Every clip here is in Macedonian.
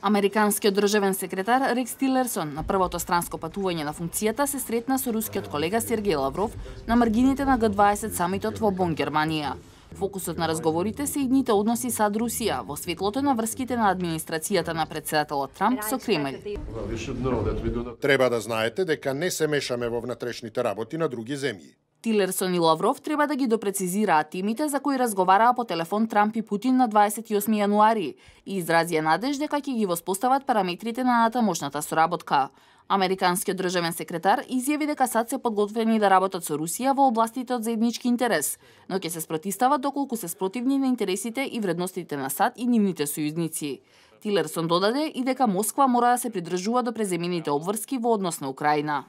Американскиот државен секретар Рекс Тилерсон на првото странско патување на функцијата се сретна со рускиот колега Сергеј Лавров на маргините на Г20 самитот во Бон, Германија. Фокусот на разговорите се идните односи со Русија во светлото на врските на администрацијата на претседателот Трамп со Кремљ. Треба да знаете дека не се мешаме во внатрешните работи на други земји. Тилерсон и Лавров треба да ги допрецизираат темите за кои разговараа по телефон Трамп и Путин на 28 јануари и изразија надеж дека ќе ги воспостават параметрите на натамошната соработка. Американскиот државен секретар изјави дека САД се подготвени да работат со Русија во областите од заеднички интерес, но ќе се спротивстават доколку се спротивни на интересите и вредностите на САД и нивните сојузници. Тилерсон додаде и дека Москва мора да се придржува до преземените обврски во однос на Украина.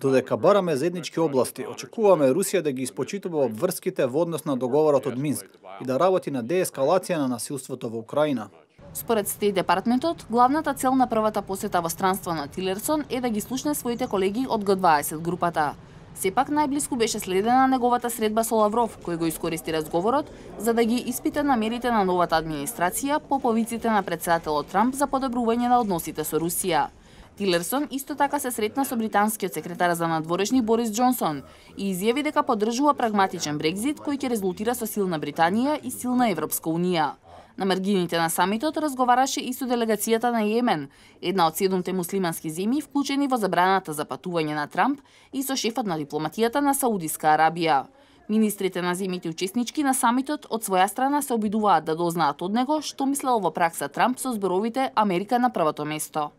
Додека бараме заеднички области, очекуваме Русија да ги испочитува обврските во однос на договорот од Минск и да работи на деескалација на насилството во Украина. Според Стейт департментот, главната цел на првата посета во странство на Тилерсон е да ги слушне своите колеги од Г20 групата. Сепак најблиску беше следена неговата средба со Лавров, кој го искористи разговорот за да ги испита намерите на новата администрација по повиците на претседателот Трамп за подобрување на односите со Русија. Тилерсон исто така се сретна со британскиот секретар за надворешни Борис Џонсон и изјави дека поддржува прагматичен Брекзит кој ќе резултира со силна Британија и силна Европска унија. На маргините на самитот разговараше и со делегацијата на Јемен, една од 7 муслимански земји вклучени во забраната за патување на Трамп, и со шефот на дипломатијата на Саудиска Арабија. Министрите на земјите учеснички на самитот од своја страна се обидуваат да дознаат од него што мислел во пракса Трамп со зборовите Америка на првото место.